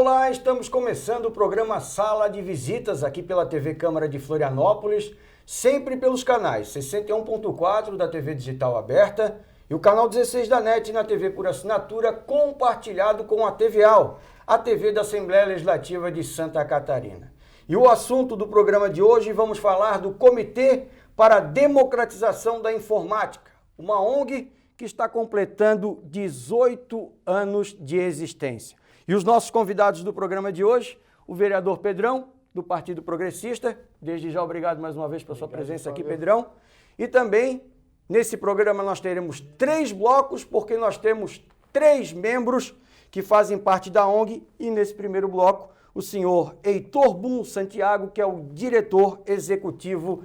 Olá, estamos começando o programa Sala de Visitas aqui pela TV Câmara de Florianópolis, sempre pelos canais 61.4 da TV Digital Aberta e o canal 16 da NET na TV por assinatura, compartilhado com a TVAL, a TV da Assembleia Legislativa de Santa Catarina. E o assunto do programa de hoje, vamos falar do Comitê para a Democratização da Informática, uma ONG que está completando 18 anos de existência. E os nossos convidados do programa de hoje, o vereador Pedrão, do Partido Progressista. Desde já, obrigado mais uma vez pela sua presença aqui, Pedrão. E também, nesse programa, nós teremos 3 blocos, porque nós temos 3 membros que fazem parte da ONG. E nesse primeiro bloco, o senhor Heitor Boom Santiago, que é o diretor executivo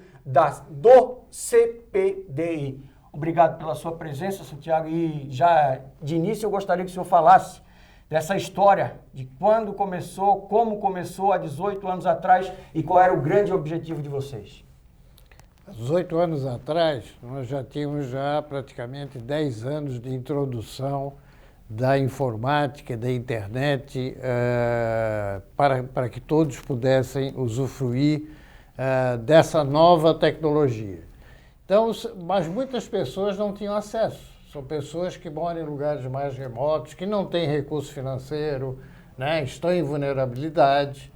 do CPDI. Obrigado pela sua presença, Santiago. E já de início eu gostaria que o senhor falasse dessa história, de quando começou, como começou há 18 anos atrás e qual era o grande objetivo de vocês. Há 18 anos atrás, nós já tínhamos praticamente 10 anos de introdução da informática, da internet, para que todos pudessem usufruir dessa nova tecnologia. Então, mas muitas pessoas não tinham acesso. São pessoas que moram em lugares mais remotos, que não têm recurso financeiro, né, estão em vulnerabilidade.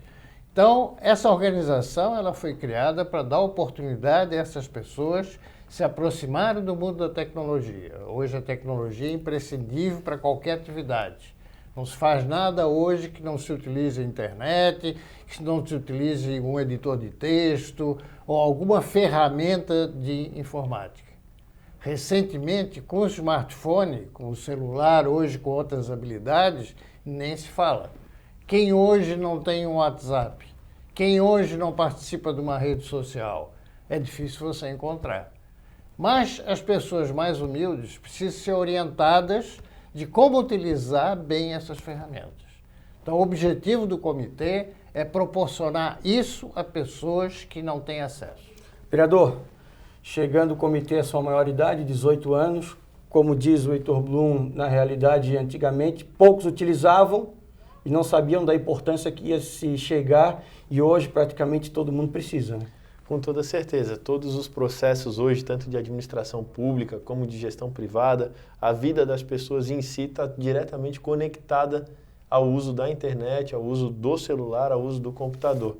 Então, essa organização ela foi criada para dar oportunidade a essas pessoas se aproximarem do mundo da tecnologia. Hoje a tecnologia é imprescindível para qualquer atividade. Não se faz nada hoje que não se utilize a internet, que não se utilize um editor de texto ou alguma ferramenta de informática. Recentemente, com o smartphone, com o celular, hoje com outras habilidades, nem se fala. Quem hoje não tem um WhatsApp? Quem hoje não participa de uma rede social? É difícil você encontrar. Mas as pessoas mais humildes precisam ser orientadas de como utilizar bem essas ferramentas. Então, o objetivo do comitê é proporcionar isso a pessoas que não têm acesso. Vereador, chegando o comitê à sua maioridade, 18 anos, como diz o Heitor Boom, na realidade, antigamente, poucos utilizavam e não sabiam da importância que ia se chegar e hoje praticamente todo mundo precisa, né? Com toda certeza, todos os processos hoje, tanto de administração pública como de gestão privada, a vida das pessoas em si está diretamente conectada ao uso da internet, ao uso do celular, ao uso do computador.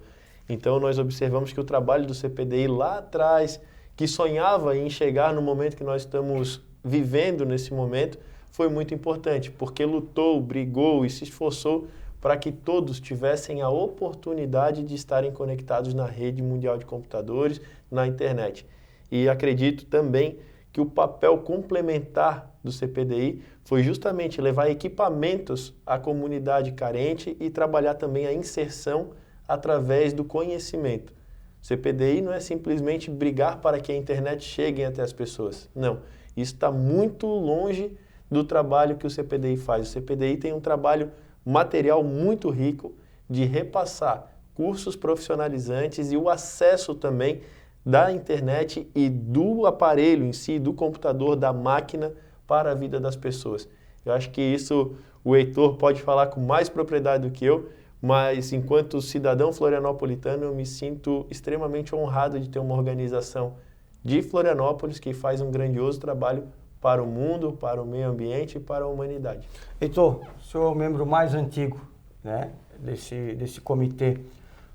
Então nós observamos que o trabalho do CPDI lá atrás, que sonhava em chegar no momento que nós estamos vivendo nesse momento, foi muito importante, porque lutou, brigou e se esforçou para que todos tivessem a oportunidade de estarem conectados na rede mundial de computadores, na internet. E acredito também que o papel complementar do CPDI foi justamente levar equipamentos à comunidade carente e trabalhar também a inserção através do conhecimento. CPDI não é simplesmente brigar para que a internet chegue até as pessoas. Não, isso está muito longe do trabalho que o CPDI faz. O CPDI tem um trabalho material muito rico de repassar cursos profissionalizantes e o acesso também da internet e do aparelho em si, do computador, da máquina para a vida das pessoas. Eu acho que isso o Heitor pode falar com mais propriedade do que eu, mas enquanto cidadão florianopolitano eu me sinto extremamente honrado de ter uma organização de Florianópolis que faz um grandioso trabalho para o mundo, para o meio ambiente e para a humanidade. Heitor, o senhor é o membro mais antigo, né, desse comitê.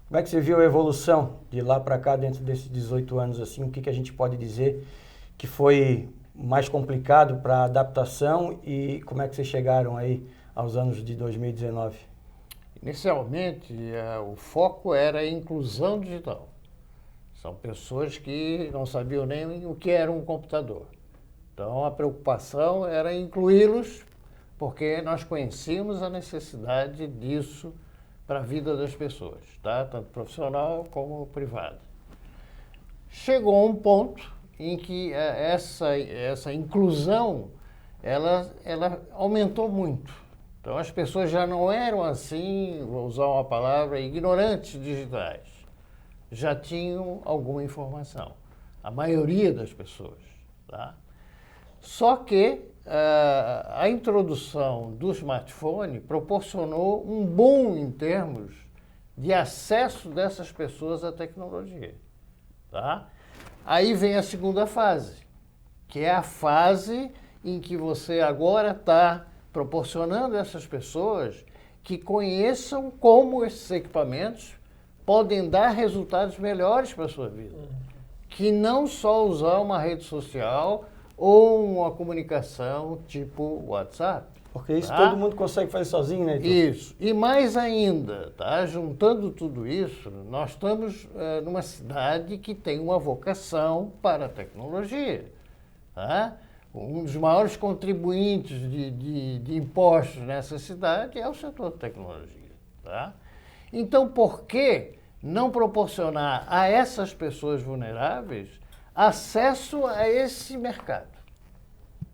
Como é que você viu a evolução de lá para cá dentro desses 18 anos? Assim, o que a gente pode dizer que foi mais complicado para a adaptação e como é que vocês chegaram aí aos anos de 2019? Inicialmente, o foco era a inclusão digital. São pessoas que não sabiam nem o que era um computador. Então, a preocupação era incluí-los, porque nós conhecíamos a necessidade disso para a vida das pessoas, tá? Tanto profissional como privada. Chegou um ponto em que essa inclusão ela aumentou muito. Então, as pessoas já não eram assim, vou usar uma palavra, ignorantes digitais. Já tinham alguma informação. A maioria das pessoas, tá? Só que a introdução do smartphone proporcionou um boom em termos de acesso dessas pessoas à tecnologia. Tá? Aí vem a segunda fase, que é a fase em que você agora está proporcionando a essas pessoas que conheçam como esses equipamentos podem dar resultados melhores para a sua vida. Que não só usar uma rede social ou uma comunicação tipo WhatsApp. Porque isso tá? todo mundo consegue fazer sozinho, né, Heitor? Isso. E mais ainda, tá? Juntando tudo isso, nós estamos numa cidade que tem uma vocação para a tecnologia. Tá? Um dos maiores contribuintes de impostos nessa cidade é o setor de tecnologia. Tá? Então, por que não proporcionar a essas pessoas vulneráveis acesso a esse mercado?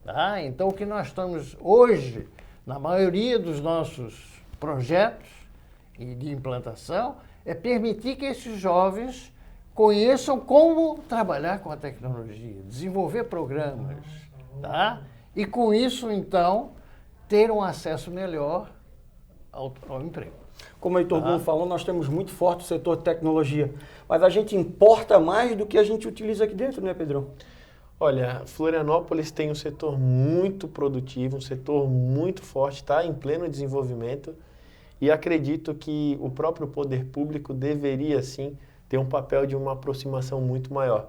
Tá? Então, o que nós estamos hoje, na maioria dos nossos projetos e de implantação, é permitir que esses jovens conheçam como trabalhar com a tecnologia, desenvolver programas, tá? E com isso, então, ter um acesso melhor ao emprego. Como o Heitor Gomes falou, nós temos muito forte o setor de tecnologia, mas a gente importa mais do que a gente utiliza aqui dentro, né, Pedrão? Olha, Florianópolis tem um setor muito produtivo, um setor muito forte, está em pleno desenvolvimento e acredito que o próprio poder público deveria, sim, ter um papel de uma aproximação muito maior.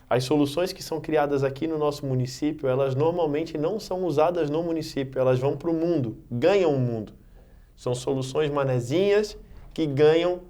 As soluções que são criadas aqui no nosso município, elas normalmente não são usadas no município, elas vão para o mundo, ganham o mundo. São soluções manezinhas que ganham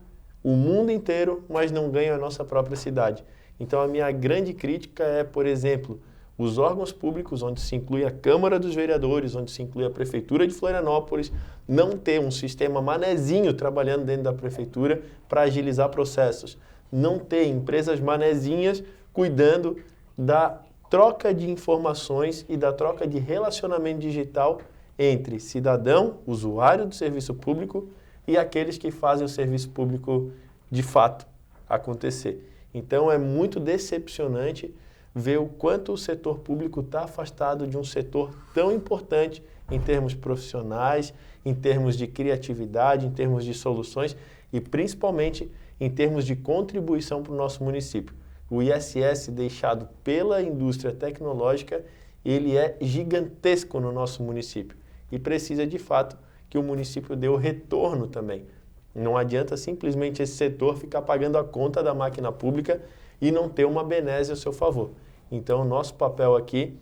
o mundo inteiro, mas não ganham a nossa própria cidade. Então, a minha grande crítica é, por exemplo, os órgãos públicos, onde se inclui a Câmara dos Vereadores, onde se inclui a Prefeitura de Florianópolis, não ter um sistema manezinho trabalhando dentro da Prefeitura para agilizar processos. Não ter empresas manezinhas cuidando da troca de informações e da troca de relacionamento digital entre cidadão, usuário do serviço público e aqueles que fazem o serviço público de fato acontecer. Então é muito decepcionante ver o quanto o setor público está afastado de um setor tão importante em termos profissionais, em termos de criatividade, em termos de soluções e principalmente em termos de contribuição para o nosso município. O ISS deixado pela indústria tecnológica, ele é gigantesco no nosso município e precisa de fato que o município dê o retorno também. Não adianta simplesmente esse setor ficar pagando a conta da máquina pública e não ter uma benesse a seu favor. Então, o nosso papel aqui,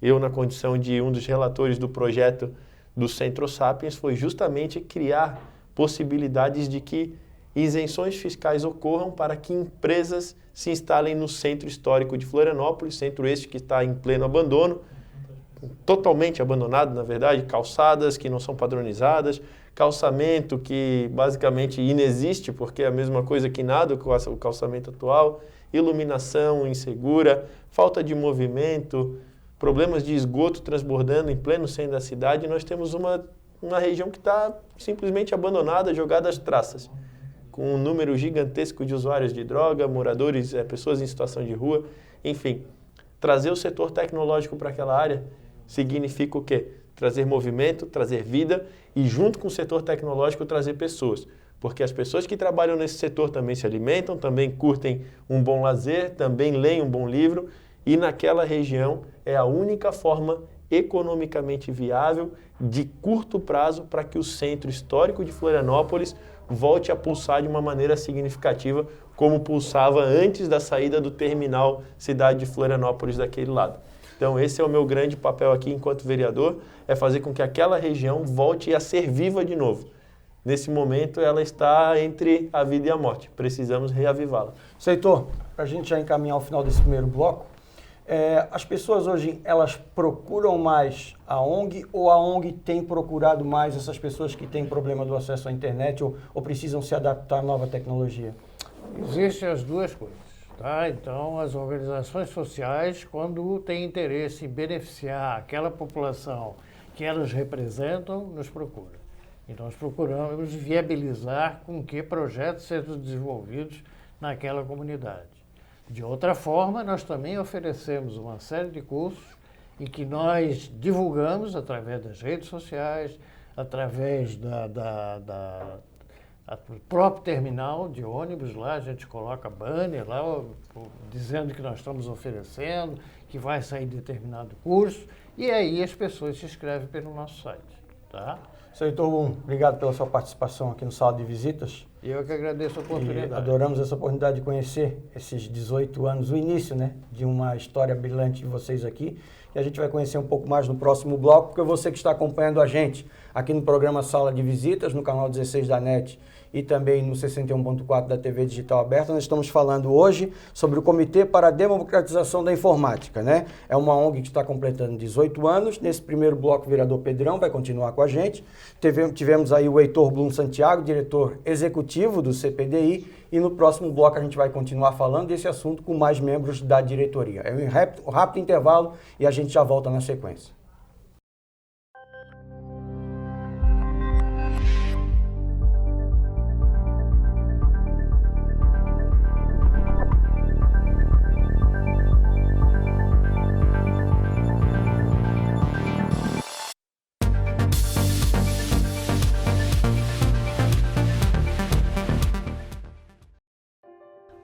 eu na condição de um dos relatores do projeto do Centro Sapiens, foi justamente criar possibilidades de que isenções fiscais ocorram para que empresas se instalem no centro histórico de Florianópolis, centro este que está em pleno abandono, totalmente abandonado, na verdade, calçadas que não são padronizadas, calçamento que basicamente inexiste, porque é a mesma coisa que nada com o calçamento atual, iluminação insegura, falta de movimento, problemas de esgoto transbordando em pleno centro da cidade. Nós temos uma região que está simplesmente abandonada, jogada às traças, com um número gigantesco de usuários de droga, moradores, pessoas em situação de rua, enfim. Trazer o setor tecnológico para aquela área significa o quê? Trazer movimento, trazer vida e, junto com o setor tecnológico, trazer pessoas. Porque as pessoas que trabalham nesse setor também se alimentam, também curtem um bom lazer, também leem um bom livro e naquela região é a única forma economicamente viável de curto prazo para que o centro histórico de Florianópolis volte a pulsar de uma maneira significativa como pulsava antes da saída do terminal cidade de Florianópolis daquele lado. Então esse é o meu grande papel aqui enquanto vereador, é fazer com que aquela região volte a ser viva de novo. Nesse momento ela está entre a vida e a morte, precisamos reavivá-la. Heitor, para a gente já encaminhar o final desse primeiro bloco, as pessoas hoje, elas procuram mais a ONG ou a ONG tem procurado mais essas pessoas que têm problema do acesso à internet ou precisam se adaptar à nova tecnologia? Existem as duas coisas. Tá? Então, as organizações sociais, quando têm interesse em beneficiar aquela população que elas representam, nos procuram. Então, nós procuramos viabilizar com que projetos sejam desenvolvidos naquela comunidade. De outra forma, nós também oferecemos uma série de cursos e que nós divulgamos através das redes sociais, através do próprio terminal de ônibus. Lá a gente coloca banner lá, dizendo que nós estamos oferecendo, que vai sair determinado curso, e aí as pessoas se inscrevem pelo nosso site. Tá? Sr. Heitor Blum, obrigado pela sua participação aqui no Sala de Visitas. Eu que agradeço a oportunidade. E adoramos essa oportunidade de conhecer esses 18 anos, o início, né, de uma história brilhante de vocês aqui. E a gente vai conhecer um pouco mais no próximo bloco, porque você que está acompanhando a gente aqui no programa Sala de Visitas, no canal 16 da NET e também no 61.4 da TV Digital Aberta, nós estamos falando hoje sobre o Comitê para a Democratização da Informática, né? É uma ONG que está completando 18 anos. Nesse primeiro bloco, o vereador Pedrão vai continuar com a gente. Tivemos aí o Heitor Blum Santiago, diretor executivo do CPDI, e no próximo bloco a gente vai continuar falando desse assunto com mais membros da diretoria. É um rápido intervalo e a gente já volta na sequência.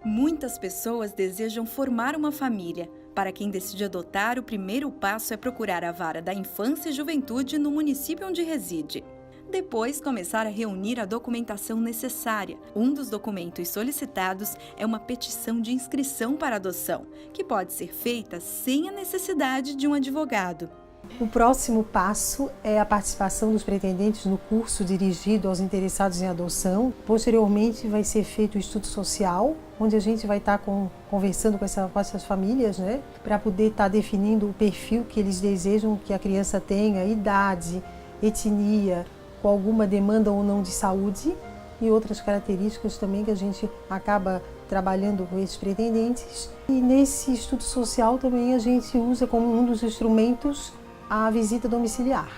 Muitas pessoas desejam formar uma família. Para quem decide adotar, o primeiro passo é procurar a vara da infância e juventude no município onde reside. Depois, começar a reunir a documentação necessária. Um dos documentos solicitados é uma petição de inscrição para adoção, que pode ser feita sem a necessidade de um advogado. O próximo passo é a participação dos pretendentes no curso dirigido aos interessados em adoção. Posteriormente vai ser feito o estudo social, onde a gente vai estar conversando com essas famílias, né, para poder estar definindo o perfil que eles desejam que a criança tenha, idade, etnia, com alguma demanda ou não de saúde e outras características também que a gente acaba trabalhando com esses pretendentes. E nesse estudo social também a gente usa como um dos instrumentos a visita domiciliar.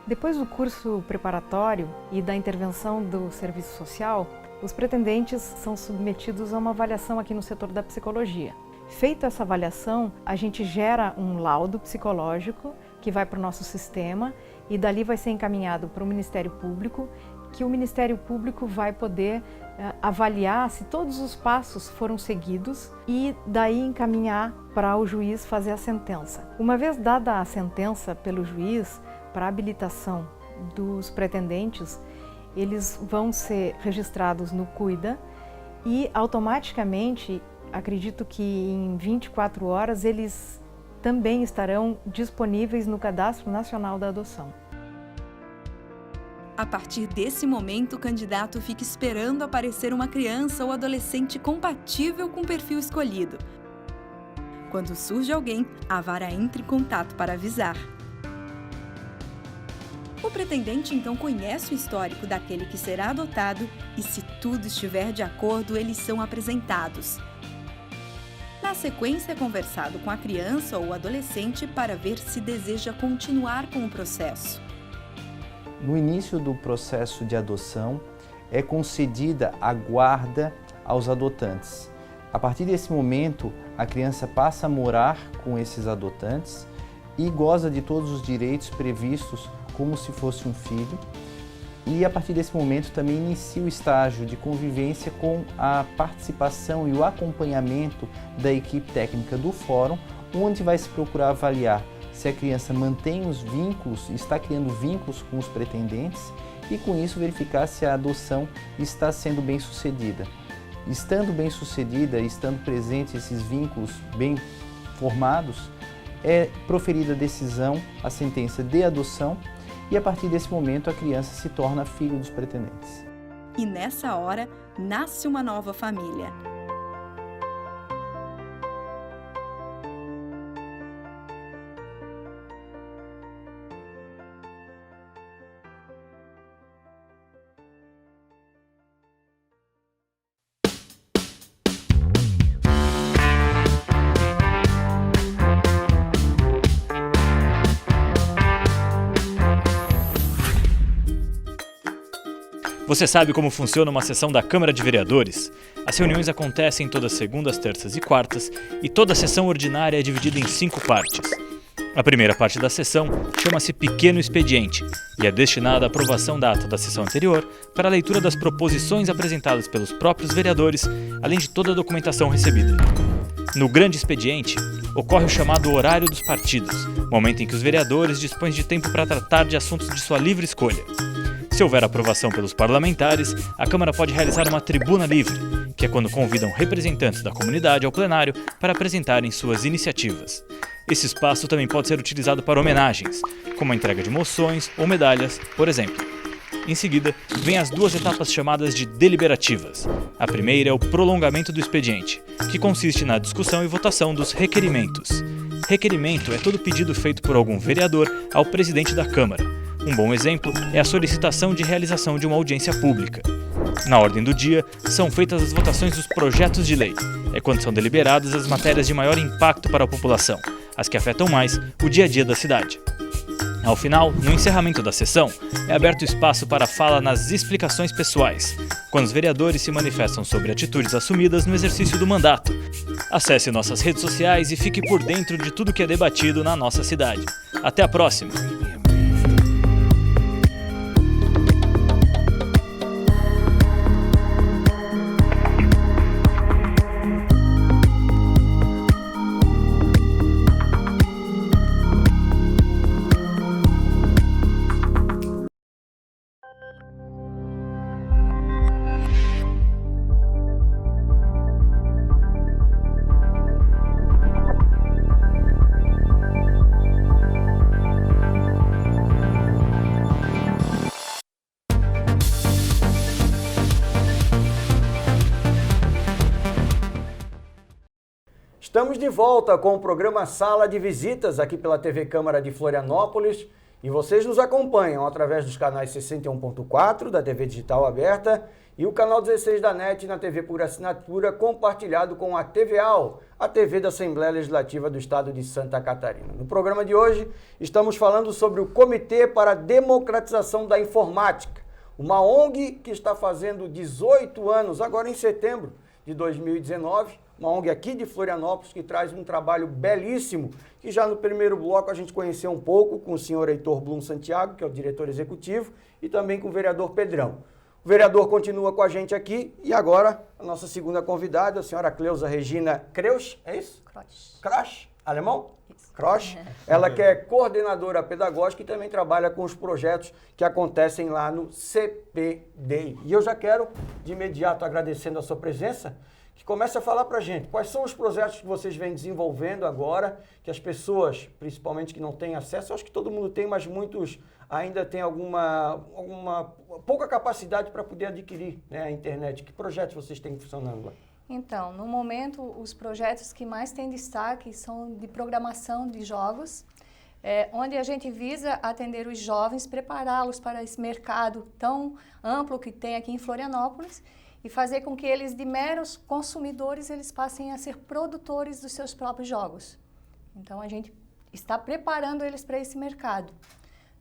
Depois do curso preparatório e da intervenção do serviço social, os pretendentes são submetidos a uma avaliação aqui no setor da psicologia. Feita essa avaliação, a gente gera um laudo psicológico que vai para o nosso sistema e dali vai ser encaminhado para o Ministério Público, que o Ministério Público vai poder avaliar se todos os passos foram seguidos e daí encaminhar para o juiz fazer a sentença. Uma vez dada a sentença pelo juiz para a habilitação dos pretendentes, eles vão ser registrados no Cuida e automaticamente, acredito que em 24 horas, eles também estarão disponíveis no Cadastro Nacional da Adoção. A partir desse momento, o candidato fica esperando aparecer uma criança ou adolescente compatível com o perfil escolhido. Quando surge alguém, a vara entra em contato para avisar. O pretendente então conhece o histórico daquele que será adotado e, se tudo estiver de acordo, eles são apresentados. Na sequência, é conversado com a criança ou adolescente para ver se deseja continuar com o processo. No início do processo de adoção, é concedida a guarda aos adotantes. A partir desse momento, a criança passa a morar com esses adotantes e goza de todos os direitos previstos como se fosse um filho. E a partir desse momento também inicia o estágio de convivência com a participação e o acompanhamento da equipe técnica do fórum, onde vai se procurar avaliar se a criança mantém os vínculos, está criando vínculos com os pretendentes e com isso verificar se a adoção está sendo bem sucedida. Estando bem sucedida, estando presentes esses vínculos bem formados, é proferida a decisão, a sentença de adoção e a partir desse momento a criança se torna filho dos pretendentes. E nessa hora, nasce uma nova família. Você sabe como funciona uma sessão da Câmara de Vereadores? As reuniões acontecem todas segundas, terças e quartas e toda a sessão ordinária é dividida em 5 partes. A primeira parte da sessão chama-se Pequeno Expediente e é destinada à aprovação da ata da sessão anterior para a leitura das proposições apresentadas pelos próprios vereadores, além de toda a documentação recebida. No Grande Expediente, ocorre o chamado Horário dos Partidos, momento em que os vereadores dispõem de tempo para tratar de assuntos de sua livre escolha. Se houver aprovação pelos parlamentares, a Câmara pode realizar uma tribuna livre, que é quando convidam representantes da comunidade ao plenário para apresentarem suas iniciativas. Esse espaço também pode ser utilizado para homenagens, como a entrega de moções ou medalhas, por exemplo. Em seguida, vêm as duas etapas chamadas de deliberativas. A primeira é o prolongamento do expediente, que consiste na discussão e votação dos requerimentos. Requerimento é todo pedido feito por algum vereador ao presidente da Câmara. Um bom exemplo é a solicitação de realização de uma audiência pública. Na ordem do dia, são feitas as votações dos projetos de lei. É quando são deliberadas as matérias de maior impacto para a população, as que afetam mais o dia a dia da cidade. Ao final, no encerramento da sessão, é aberto espaço para a fala nas explicações pessoais, quando os vereadores se manifestam sobre atitudes assumidas no exercício do mandato. Acesse nossas redes sociais e fique por dentro de tudo que é debatido na nossa cidade. Até a próxima! Estamos de volta com o programa Sala de Visitas aqui pela TV Câmara de Florianópolis e vocês nos acompanham através dos canais 61.4 da TV Digital Aberta e o canal 16 da NET na TV por assinatura compartilhado com a TVAL, a TV da Assembleia Legislativa do Estado de Santa Catarina. No programa de hoje estamos falando sobre o Comitê para a Democratização da Informática, uma ONG que está fazendo 18 anos agora em setembro de 2019, uma ONG aqui de Florianópolis que traz um trabalho belíssimo, que já no primeiro bloco a gente conheceu um pouco com o senhor Heitor Blum Santiago, que é o diretor executivo, e também com o vereador Pedrão. O vereador continua com a gente aqui e agora a nossa segunda convidada, a senhora Cleusa Regina Kreusch, é isso? Krosch, alemão? Krosch. Ela que é coordenadora pedagógica e também trabalha com os projetos que acontecem lá no CPDI. E eu já quero, de imediato, agradecendo a sua presença, que comece a falar para a gente quais são os projetos que vocês vêm desenvolvendo agora, que as pessoas, principalmente que não têm acesso, eu acho que todo mundo tem, mas muitos ainda têm alguma pouca capacidade para poder adquirir, né, a internet. Que projetos vocês têm funcionando lá? Então, no momento, os projetos que mais têm destaque são de programação de jogos, onde a gente visa atender os jovens, prepará-los para esse mercado tão amplo que tem aqui em Florianópolis, e fazer com que eles, de meros consumidores, eles passem a ser produtores dos seus próprios jogos. Então, a gente está preparando eles para esse mercado,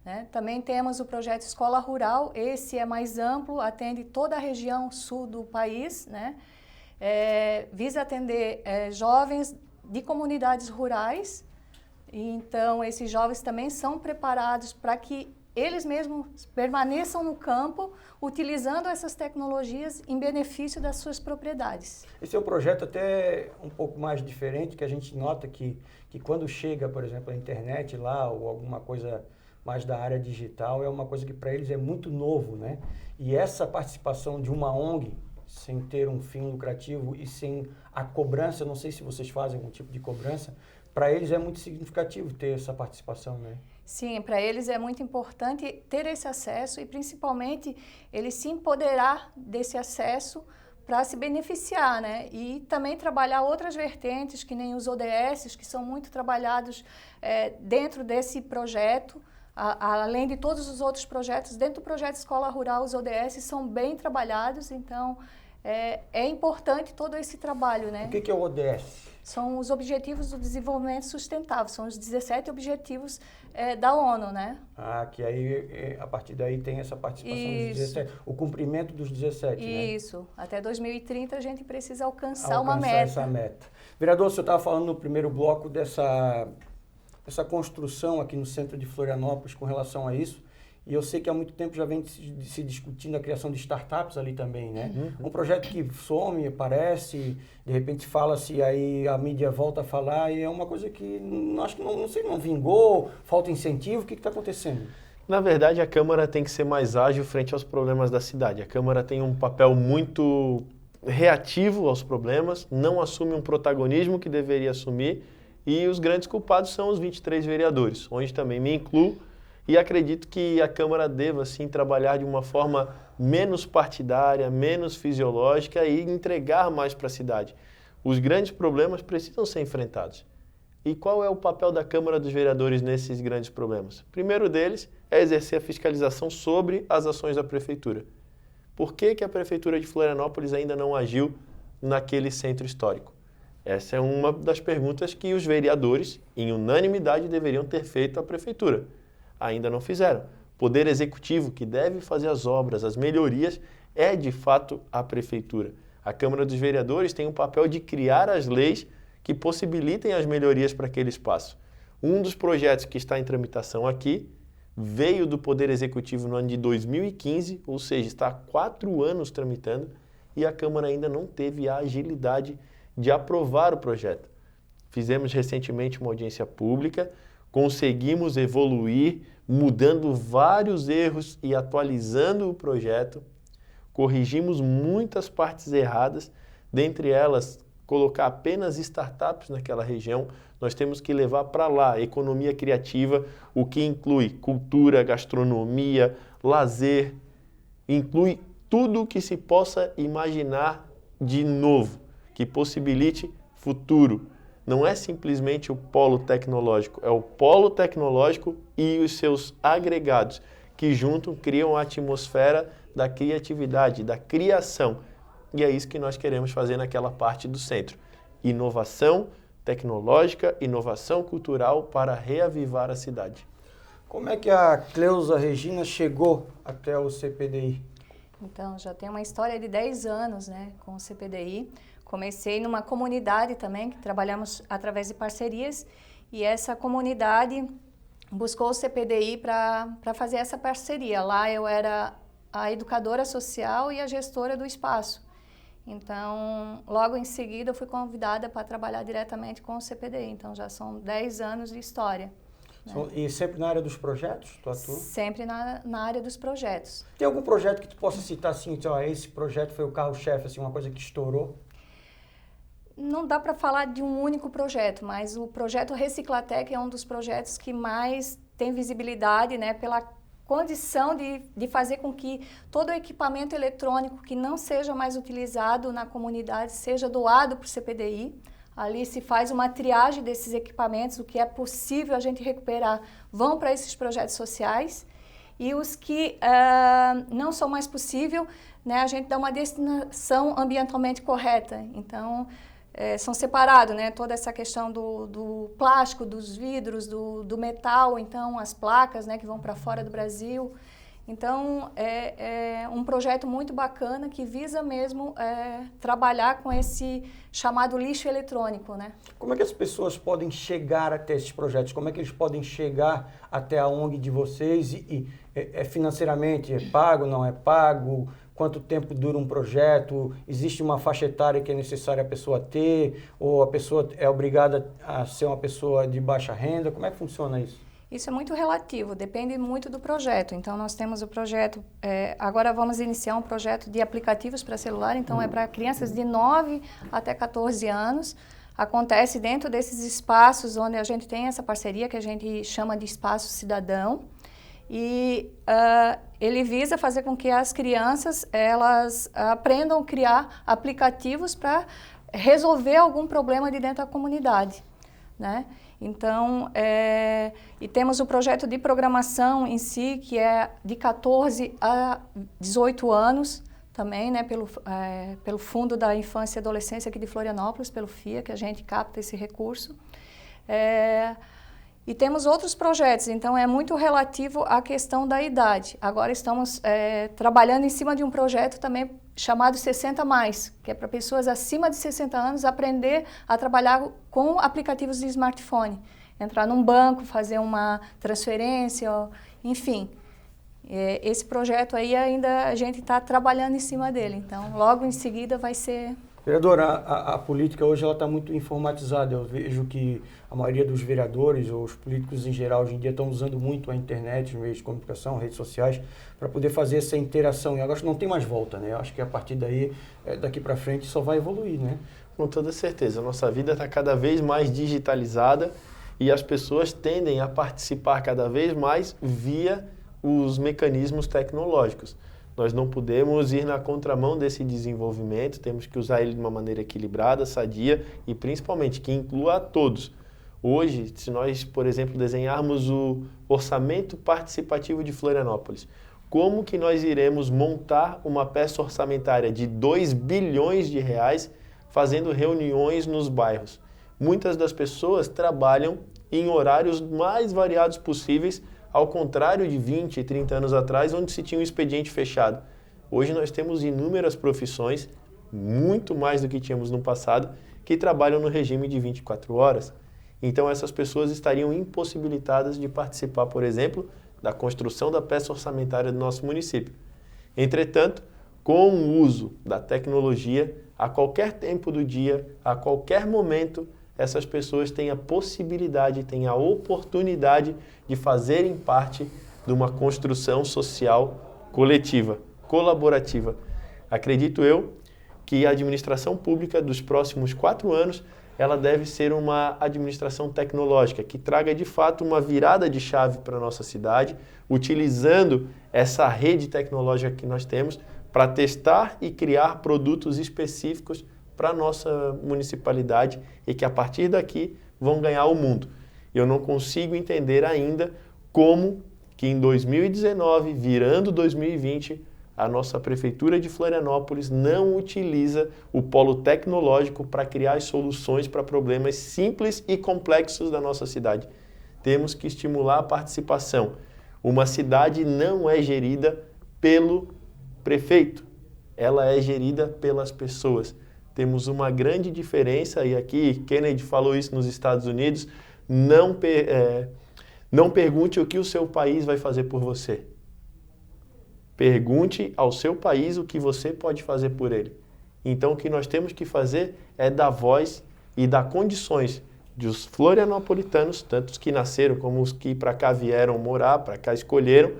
né? Também temos o projeto Escola Rural, esse é mais amplo, atende toda a região sul do país, né? Visa atender jovens de comunidades rurais, e então esses jovens também são preparados para que eles mesmos permaneçam no campo, utilizando essas tecnologias em benefício das suas propriedades. Esse é um projeto até um pouco mais diferente, que a gente nota que quando chega, por exemplo, a internet lá, ou alguma coisa mais da área digital, é uma coisa que para eles é muito novo, né? E essa participação de uma ONG, sem ter um fim lucrativo e sem a cobrança, não sei se vocês fazem algum tipo de cobrança, para eles é muito significativo ter essa participação, né? Sim, para eles é muito importante ter esse acesso e, principalmente, eles se empoderar desse acesso para se beneficiar, né? E também trabalhar outras vertentes, que nem os ODS, que são muito trabalhados dentro desse projeto, além de todos os outros projetos. Dentro do projeto Escola Rural, os ODS são bem trabalhados, então é importante todo esse trabalho, né? O que é o ODS? São os Objetivos do Desenvolvimento Sustentável, são os 17 objetivos da ONU, né? Que aí, a partir daí, tem essa participação dos 17, o cumprimento dos 17, né? Isso, até 2030 a gente precisa alcançar uma meta. Essa meta. Vereador, o senhor estava falando no primeiro bloco essa construção aqui no centro de Florianópolis com relação a isso. E eu sei que há muito tempo já vem se discutindo a criação de startups ali também, né? Um projeto que some, aparece, de repente fala-se, aí a mídia volta a falar, e é uma coisa que acho que não vingou, falta incentivo, o que está acontecendo? Na verdade, a Câmara tem que ser mais ágil frente aos problemas da cidade. A Câmara tem um papel muito reativo aos problemas, não assume um protagonismo que deveria assumir, e os grandes culpados são os 23 vereadores, onde também me incluo, e acredito que a Câmara deva, sim, trabalhar de uma forma menos partidária, menos fisiológica e entregar mais para a cidade. Os grandes problemas precisam ser enfrentados. E qual é o papel da Câmara dos Vereadores nesses grandes problemas? O primeiro deles é exercer a fiscalização sobre as ações da Prefeitura. Por que a Prefeitura de Florianópolis ainda não agiu naquele centro histórico? Essa é uma das perguntas que os vereadores, em unanimidade, deveriam ter feito à Prefeitura. Ainda não fizeram. O Poder Executivo, que deve fazer as obras, as melhorias, é de fato a Prefeitura. A Câmara dos Vereadores tem o papel de criar as leis que possibilitem as melhorias para aquele espaço. Um dos projetos que está em tramitação aqui veio do Poder Executivo no ano de 2015, ou seja, está há 4 anos tramitando, e a Câmara ainda não teve a agilidade de aprovar o projeto. Fizemos recentemente uma audiência pública, conseguimos evoluir, mudando vários erros e atualizando o projeto. Corrigimos muitas partes erradas, dentre elas, colocar apenas startups naquela região. Nós temos que levar para lá economia criativa, o que inclui cultura, gastronomia, lazer, inclui tudo o que se possa imaginar de novo, que possibilite futuro. Não é simplesmente o polo tecnológico, é o polo tecnológico e os seus agregados, que juntos criam a atmosfera da criatividade, da criação. E é isso que nós queremos fazer naquela parte do centro. Inovação tecnológica, inovação cultural para reavivar a cidade. Como é que a Cleusa Regina chegou até o CPDI? Então, já tem uma história de 10 anos, né, com o CPDI. Comecei numa comunidade também, que trabalhamos através de parcerias, e essa comunidade buscou o CPDI para fazer essa parceria. Lá eu era a educadora social e a gestora do espaço. Então, logo em seguida, eu fui convidada para trabalhar diretamente com o CPDI. Então, já são 10 anos de história. Né? E sempre na área dos projetos? Tu atua? Sempre na área dos projetos. Tem algum projeto que tu possa citar assim, esse projeto foi o carro-chefe, assim, uma coisa que estourou? Não dá para falar de um único projeto, mas o projeto Reciclatec é um dos projetos que mais tem visibilidade, né, pela condição de fazer com que todo o equipamento eletrônico que não seja mais utilizado na comunidade seja doado para o CPDI. Ali se faz uma triagem desses equipamentos, o que é possível a gente recuperar vão para esses projetos sociais, e os que não são mais possível, né, a gente dá uma destinação ambientalmente correta. Então, são separados, né, toda essa questão do plástico, dos vidros, do metal, então as placas, né, que vão para fora do Brasil. Então, é um projeto muito bacana que visa mesmo trabalhar com esse chamado lixo eletrônico, né? Como é que as pessoas podem chegar até esses projetos? Como é que eles podem chegar até a ONG de vocês? Financeiramente é pago, não é pago? Quanto tempo dura um projeto? Existe uma faixa etária que é necessária a pessoa ter? Ou a pessoa é obrigada a ser uma pessoa de baixa renda? Como é que funciona isso? Isso é muito relativo, depende muito do projeto. Então, nós temos o projeto, agora vamos iniciar um projeto de aplicativos para celular, então é para crianças de 9 até 14 anos. Acontece dentro desses espaços onde a gente tem essa parceria, que a gente chama de Espaço Cidadão. E ele visa fazer com que as crianças elas aprendam a criar aplicativos para resolver algum problema de dentro da comunidade, né? Então, e temos o projeto de programação em si, que é de 14 a 18 anos também, né, pelo Fundo da Infância e Adolescência aqui de Florianópolis, pelo FIA, que a gente capta esse recurso. E temos outros projetos, então é muito relativo à questão da idade. Agora estamos trabalhando em cima de um projeto também chamado 60+, que é para pessoas acima de 60 anos aprender a trabalhar com aplicativos de smartphone. entrar num banco, fazer uma transferência, enfim. Esse projeto aí ainda a gente está trabalhando em cima dele, então logo em seguida vai ser... Vereadora, a política hoje está muito informatizada. Eu vejo que a maioria dos vereadores ou os políticos em geral hoje em dia estão usando muito a internet, os meios de comunicação, redes sociais, para poder fazer essa interação. E agora não tem mais volta, né? Eu acho que a partir daí, daqui para frente, só vai evoluir, né? Com toda certeza. A nossa vida está cada vez mais digitalizada e as pessoas tendem a participar cada vez mais via os mecanismos tecnológicos. Nós não podemos ir na contramão desse desenvolvimento, temos que usar ele de uma maneira equilibrada, sadia e principalmente que inclua a todos. Hoje, se nós, por exemplo, desenharmos o orçamento participativo de Florianópolis, como que nós iremos montar uma peça orçamentária de 2 bilhões de reais fazendo reuniões nos bairros? Muitas das pessoas trabalham em horários mais variados possíveis, ao contrário de 20 e 30 anos atrás, onde se tinha um expediente fechado. Hoje nós temos inúmeras profissões, muito mais do que tínhamos no passado, que trabalham no regime de 24 horas. Então essas pessoas estariam impossibilitadas de participar, por exemplo, da construção da peça orçamentária do nosso município. Entretanto, com o uso da tecnologia, a qualquer tempo do dia, a qualquer momento, essas pessoas têm a possibilidade, têm a oportunidade de fazerem parte de uma construção social coletiva, colaborativa. Acredito eu que a administração pública dos próximos 4 anos, ela deve ser uma administração tecnológica, que traga de fato uma virada de chave para a nossa cidade, utilizando essa rede tecnológica que nós temos para testar e criar produtos específicos para a nossa municipalidade e que a partir daqui vão ganhar o mundo. Eu não consigo entender ainda como que em 2019, virando 2020, a nossa Prefeitura de Florianópolis não utiliza o polo tecnológico para criar soluções para problemas simples e complexos da nossa cidade. Temos que estimular a participação. Uma cidade não é gerida pelo prefeito, ela é gerida pelas pessoas. Temos uma grande diferença, e aqui Kennedy falou isso nos Estados Unidos, não pergunte o que o seu país vai fazer por você. Pergunte ao seu país o que você pode fazer por ele. Então o que nós temos que fazer é dar voz e dar condições dos florianopolitanos, tanto os que nasceram como os que para cá vieram morar, para cá escolheram,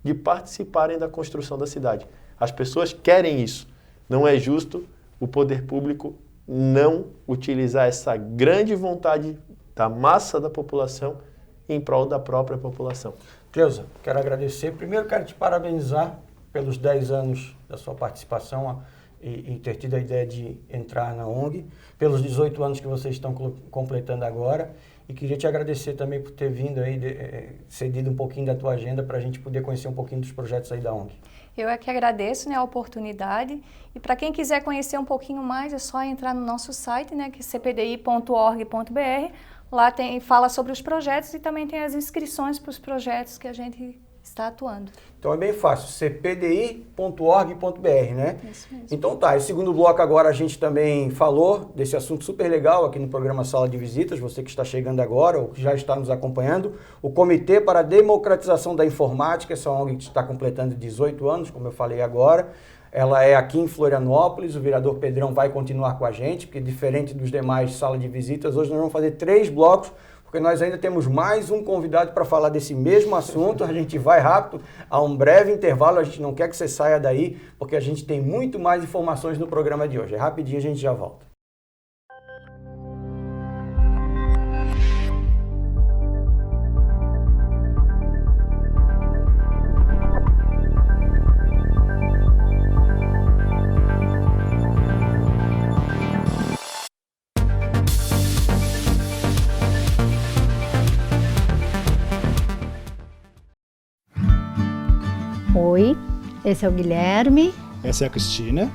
de participarem da construção da cidade. As pessoas querem isso. Não é justo o poder público não utilizar essa grande vontade da massa da população em prol da própria população. Cleusa, quero agradecer. Primeiro quero te parabenizar pelos 10 anos da sua participação e ter tido a ideia de entrar na ONG, pelos 18 anos que vocês estão completando agora, e queria te agradecer também por ter vindo aí, cedido um pouquinho da tua agenda para a gente poder conhecer um pouquinho dos projetos aí da ONG. Eu é que agradeço, né, a oportunidade, e para quem quiser conhecer um pouquinho mais é só entrar no nosso site, né, que é cpdi.org.br. Lá fala sobre os projetos e também tem as inscrições para os projetos que a gente está atuando. Então é bem fácil, cpdi.org.br, né? Isso mesmo. Então tá, em segundo bloco agora a gente também falou desse assunto super legal aqui no programa Sala de Visitas, você que está chegando agora ou que já está nos acompanhando, o Comitê para a Democratização da Informática, essa ONG que está completando 18 anos, como eu falei agora. Ela é aqui em Florianópolis, o vereador Pedrão vai continuar com a gente, porque diferente dos demais Sala de Visitas, hoje nós vamos fazer 3 blocos, porque nós ainda temos mais um convidado para falar desse mesmo assunto. A gente vai rápido, a um breve intervalo, a gente não quer que você saia daí, porque a gente tem muito mais informações no programa de hoje. É rapidinho, a gente já volta. Oi, esse é o Guilherme. Essa é a Cristina.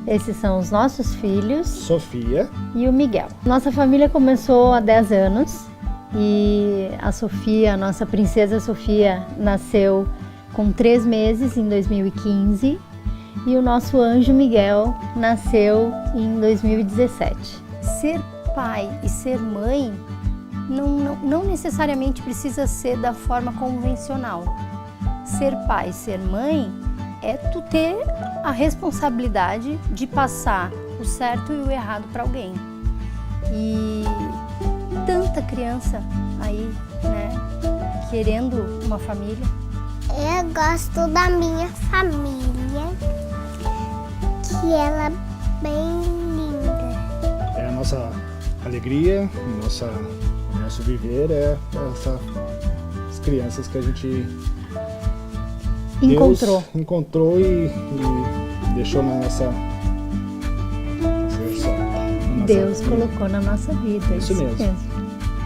Esses são os nossos filhos. Sofia. E o Miguel. Nossa família começou há 10 anos e a Sofia, a nossa princesa Sofia, nasceu com 3 meses em 2015 e o nosso anjo Miguel nasceu em 2017. Ser pai e ser mãe não não necessariamente precisa ser da forma convencional. Ser pai, ser mãe, é tu ter a responsabilidade de passar o certo e o errado para alguém. E tanta criança aí, né, querendo uma família. Eu gosto da minha família, que ela é bem linda. É a nossa alegria, nosso viver as crianças que a gente encontrou e deixou na nossa Deus colocou na nossa vida. Isso mesmo.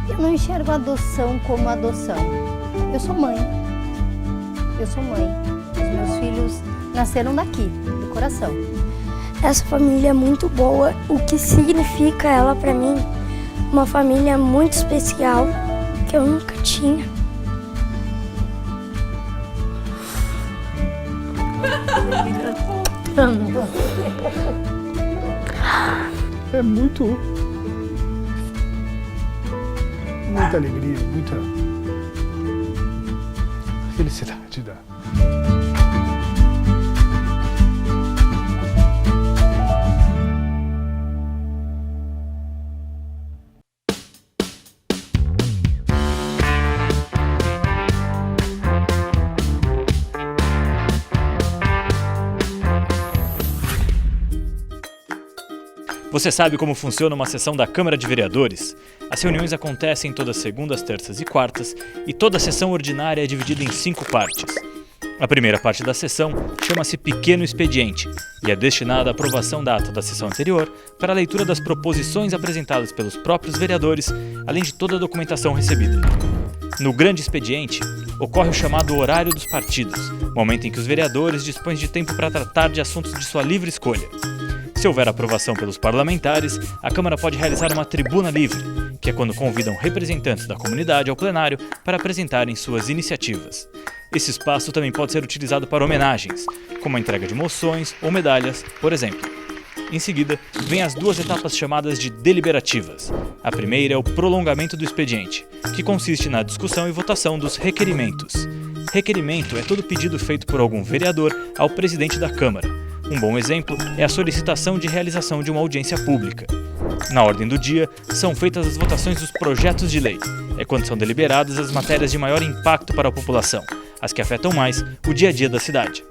Eu não enxergo a adoção como adoção. Eu sou mãe. Os meus filhos nasceram daqui, do coração. Essa família é muito boa. O que significa ela para mim? Uma família muito especial que eu nunca tinha. É muita alegria, muita felicidade dá. Você sabe como funciona uma sessão da Câmara de Vereadores? As reuniões acontecem todas segundas, terças e quartas, e toda a sessão ordinária é dividida em 5 partes. A primeira parte da sessão chama-se Pequeno Expediente e é destinada à aprovação da ata da sessão anterior para a leitura das proposições apresentadas pelos próprios vereadores, além de toda a documentação recebida. No Grande Expediente, ocorre o chamado Horário dos Partidos, momento em que os vereadores dispõem de tempo para tratar de assuntos de sua livre escolha. Se houver aprovação pelos parlamentares, a Câmara pode realizar uma tribuna livre, que é quando convidam representantes da comunidade ao plenário para apresentarem suas iniciativas. Esse espaço também pode ser utilizado para homenagens, como a entrega de moções ou medalhas, por exemplo. Em seguida, vêm as 2 etapas chamadas de deliberativas. A primeira é o prolongamento do expediente, que consiste na discussão e votação dos requerimentos. Requerimento é todo pedido feito por algum vereador ao presidente da Câmara. Um bom exemplo é a solicitação de realização de uma audiência pública. Na ordem do dia, são feitas as votações dos projetos de lei. É quando são deliberadas as matérias de maior impacto para a população, as que afetam mais o dia a dia da cidade.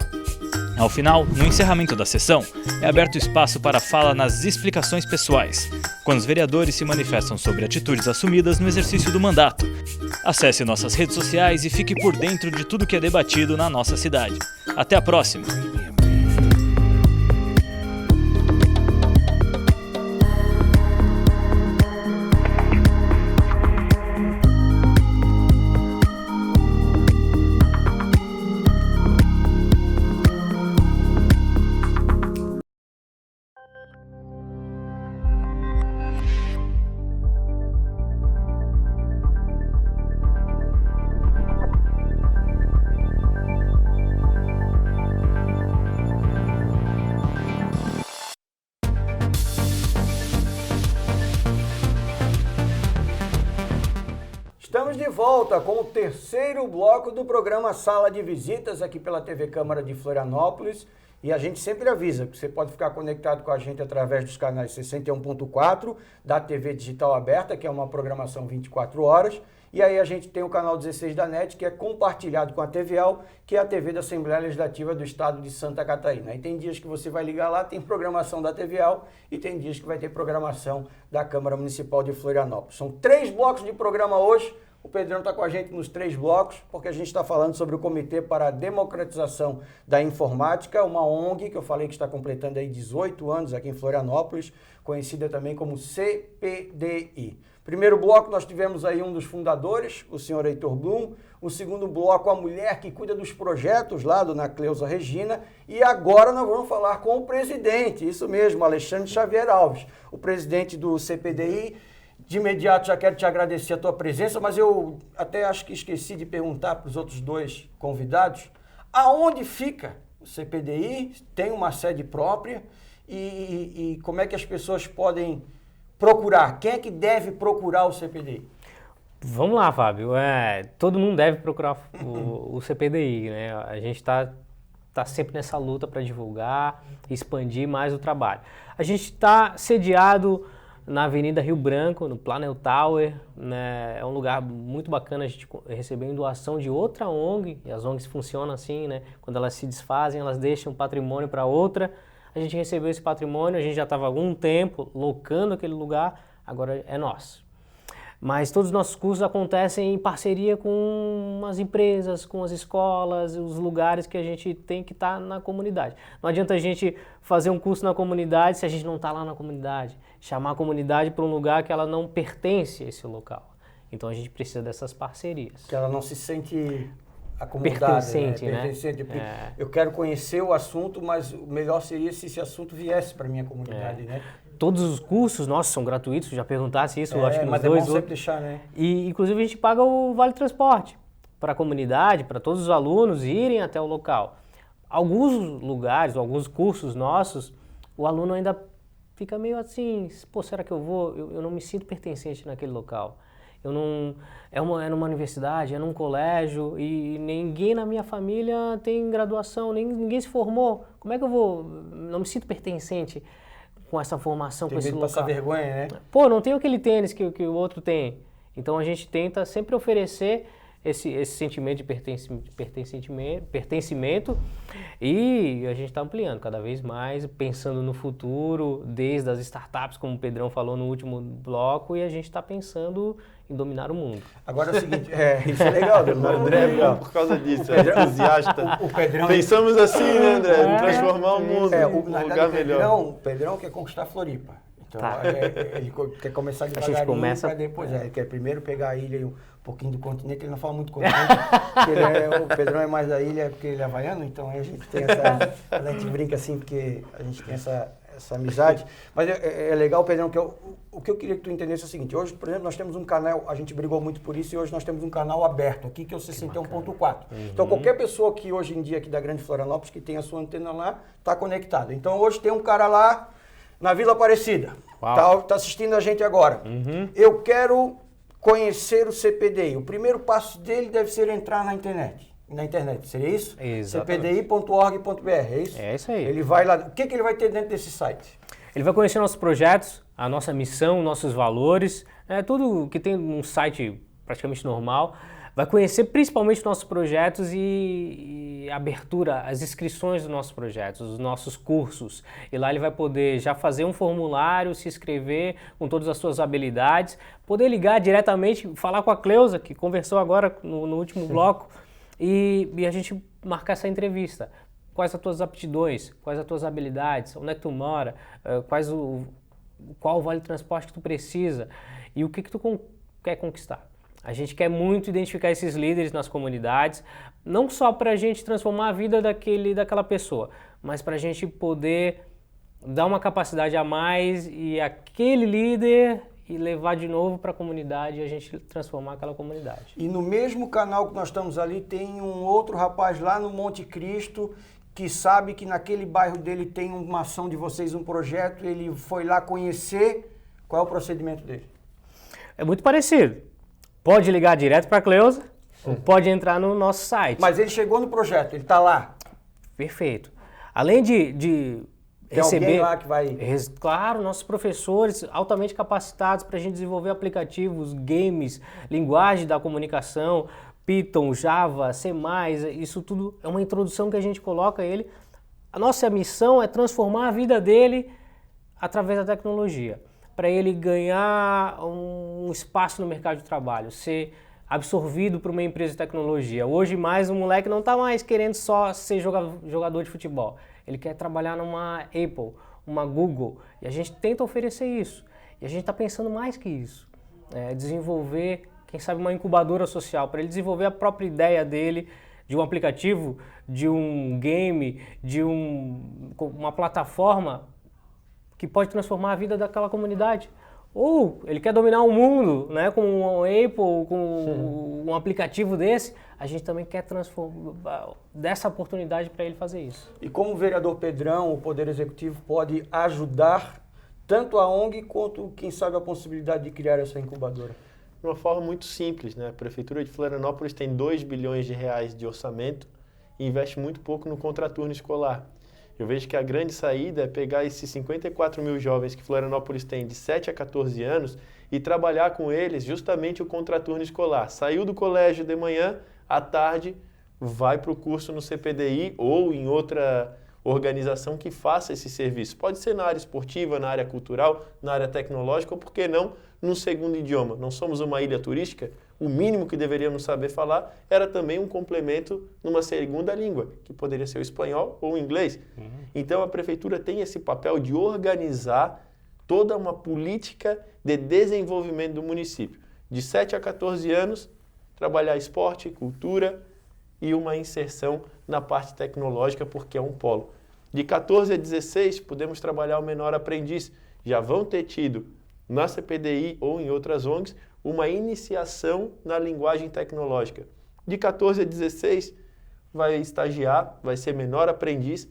Ao final, no encerramento da sessão, é aberto espaço para a fala nas explicações pessoais, quando os vereadores se manifestam sobre atitudes assumidas no exercício do mandato. Acesse nossas redes sociais e fique por dentro de tudo que é debatido na nossa cidade. Até a próxima! Estamos de volta com o terceiro bloco do programa Sala de Visitas aqui pela TV Câmara de Florianópolis. E a gente sempre avisa que você pode ficar conectado com a gente através dos canais 61.4 da TV Digital Aberta, que é uma programação 24 horas. E aí a gente tem o canal 16 da NET, que é compartilhado com a TVAL, que é a TV da Assembleia Legislativa do Estado de Santa Catarina. Aí tem dias que você vai ligar lá, tem programação da TVAL e tem dias que vai ter programação da Câmara Municipal de Florianópolis. São 3 blocos de programa hoje. O Pedrão está com a gente nos 3 blocos, porque a gente está falando sobre o Comitê para a Democratização da Informática, uma ONG que eu falei que está completando aí 18 anos aqui em Florianópolis, conhecida também como CPDI. Primeiro bloco nós tivemos aí um dos fundadores, o senhor Heitor Blum. O segundo bloco, a mulher que cuida dos projetos lá, dona Cleusa Regina. E agora nós vamos falar com o presidente, isso mesmo, Alexandre Xavier Alves, o presidente do CPDI. De imediato já quero te agradecer a tua presença, mas eu até acho que esqueci de perguntar para os outros 2 convidados, aonde fica o CPDI? Tem uma sede própria e como é que as pessoas podem procurar? Quem é que deve procurar o CPDI? Vamos lá, Fábio. Todo mundo deve procurar o CPDI, né? A gente está sempre nessa luta para divulgar e expandir mais o trabalho. A gente está sediado na Avenida Rio Branco, no Planel Tower, né? É um lugar muito bacana, a gente recebeu em doação de outra ONG, e as ONGs funcionam assim, né? Quando elas se desfazem, elas deixam patrimônio para outra. A gente recebeu esse patrimônio, a gente já estava há algum tempo locando aquele lugar, agora é nosso. Mas todos os nossos cursos acontecem em parceria com as empresas, com as escolas, os lugares que a gente tem que estar na comunidade. Não adianta a gente fazer um curso na comunidade se a gente não está lá na comunidade. Chamar a comunidade para um lugar que ela não pertence a esse local. Então a gente precisa dessas parcerias. Que ela não se sente acomodada, pertencente, né? Pertencente. Eu quero conhecer o assunto, mas o melhor seria se esse assunto viesse para a minha comunidade, né? Todos os cursos nossos são gratuitos, já perguntasse isso, eu acho que nos mas dois. É bom sempre deixar, né? E, inclusive, a gente paga o Vale Transporte para a comunidade, para todos os alunos irem até o local. Alguns lugares, alguns cursos nossos, o aluno ainda fica meio assim, pô, será que eu vou? Eu não me sinto pertencente naquele local. Eu não, é numa universidade, é num colégio e ninguém na minha família tem graduação, ninguém se formou. Como é que eu vou? Não me sinto pertencente com essa formação, com esse local. Passar vergonha, né? Pô, não tenho aquele tênis que o outro tem. Então a gente tenta sempre oferecer esse sentimento de pertencimento e a gente está ampliando cada vez mais, pensando no futuro, desde as startups, como o Pedrão falou no último bloco, e a gente está pensando em dominar o mundo. Agora é o seguinte, isso é legal, o André é legal por causa disso, é entusiasta. O Pedrão, pensamos assim, né, André? Transformar o mundo num lugar melhor. O Pedrão quer conquistar Floripa. Então, ele quer começar devagarinho para depois. Ele quer primeiro pegar a ilha e um pouquinho do continente. Ele não fala muito continente, o Pedrão é mais da ilha porque ele é havaiano, então a gente tem a gente brinca assim porque a gente tem essa amizade. Mas é legal, Pedrão, que o que eu queria que tu entendesse é o seguinte. Hoje, por exemplo, nós temos um canal, a gente brigou muito por isso, e hoje nós temos um canal aberto aqui, que é o 61.4. Então, qualquer pessoa que hoje em dia aqui da Grande Florianópolis, que tem a sua antena lá, está conectada. Então, hoje tem um cara lá na Vila Aparecida, tá assistindo a gente agora. Eu quero conhecer o CPDI. O primeiro passo dele deve ser entrar na internet. Seria isso? cpdi.org.br, é isso? É isso aí. Ele vai lá. O que ele vai ter dentro desse site? Ele vai conhecer nossos projetos, a nossa missão, nossos valores, tudo que tem num site praticamente normal. Vai conhecer principalmente nossos projetos e abertura, as inscrições dos nossos projetos, os nossos cursos. E lá ele vai poder já fazer um formulário, se inscrever com todas as suas habilidades, poder ligar diretamente, falar com a Cleusa, que conversou agora no último bloco, e a gente marcar essa entrevista. Quais as tuas aptidões, quais as tuas habilidades, onde é que tu mora, qual o vale transporte que tu precisa e o que tu quer conquistar. A gente quer muito identificar esses líderes nas comunidades, não só para a gente transformar a vida daquela pessoa, mas para a gente poder dar uma capacidade a mais e aquele líder e levar de novo para a comunidade e a gente transformar aquela comunidade. E no mesmo canal que nós estamos ali, tem um outro rapaz lá no Monte Cristo que sabe que naquele bairro dele tem uma ação de vocês, um projeto, ele foi lá conhecer. Qual é o procedimento dele? É muito parecido. Pode ligar direto para a Cleusa, ou pode entrar no nosso site. Mas ele chegou no projeto, ele está lá. Perfeito. Além de tem receber... alguém lá que vai... Claro, nossos professores altamente capacitados para a gente desenvolver aplicativos, games, linguagem da comunicação, Python, Java, C+, isso tudo é uma introdução que a gente coloca ele. A nossa missão é transformar a vida dele através da tecnologia, para ele ganhar um espaço no mercado de trabalho, ser absorvido por uma empresa de tecnologia. Hoje, mais um moleque não está mais querendo só ser jogador de futebol. Ele quer trabalhar numa Apple, uma Google, e a gente tenta oferecer isso. E a gente está pensando mais que isso. Desenvolver, quem sabe, uma incubadora social, para ele desenvolver a própria ideia dele, de um aplicativo, de um game, de uma plataforma que pode transformar a vida daquela comunidade. Ou ele quer dominar o mundo, né, com um Apple, com um aplicativo desse, a gente também quer transformar dessa oportunidade para ele fazer isso. E como o vereador Pedrão, o Poder Executivo pode ajudar tanto a ONG quanto, quem sabe, a possibilidade de criar essa incubadora? de uma forma muito simples, né? A Prefeitura de Florianópolis tem 2 bilhões de reais de orçamento e investe muito pouco no contraturno escolar. Eu vejo que a grande saída é pegar esses 54 mil jovens que Florianópolis tem de 7 a 14 anos e trabalhar com eles justamente o contraturno escolar. Saiu do colégio de manhã, à tarde vai para o curso no CPDI ou em outra organização que faça esse serviço. Pode ser na área esportiva, na área cultural, na área tecnológica ou, por que não, num segundo idioma. Não somos uma ilha turística? O mínimo que deveríamos saber falar era também um complemento numa segunda língua, que poderia ser o espanhol ou o inglês. Então, a prefeitura tem esse papel de organizar toda uma política de desenvolvimento do município. De 7 a 14 anos, trabalhar esporte, cultura e uma inserção na parte tecnológica, porque é um polo. De 14 a 16, podemos trabalhar o menor aprendiz. Já vão ter tido na CPDI ou em outras ONGs uma iniciação na linguagem tecnológica. De 14 a 16, vai estagiar, vai ser menor aprendiz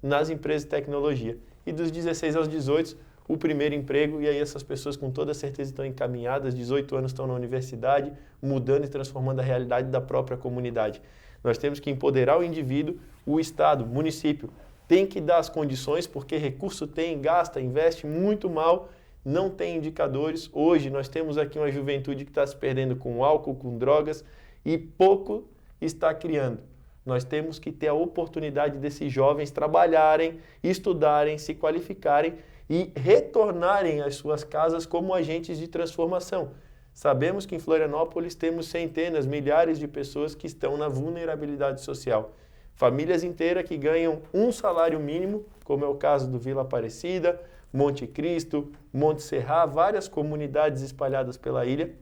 nas empresas de tecnologia. E dos 16 aos 18, o primeiro emprego, e aí essas pessoas com toda certeza estão encaminhadas, 18 anos estão na universidade, mudando e transformando a realidade da própria comunidade. Nós temos que empoderar o indivíduo, o Estado, o município, tem que dar as condições, porque recurso tem, gasta, investe muito mal, não tem indicadores. Hoje nós temos aqui uma juventude que está se perdendo com álcool, com drogas e pouco está criando. Nós temos que ter a oportunidade desses jovens trabalharem, estudarem, se qualificarem e retornarem às suas casas como agentes de transformação. Sabemos que em Florianópolis temos centenas, milhares de pessoas que estão na vulnerabilidade social. Famílias inteiras que ganham um salário mínimo, como é o caso do Vila Aparecida, Monte Cristo, Monte Serra, várias comunidades espalhadas pela ilha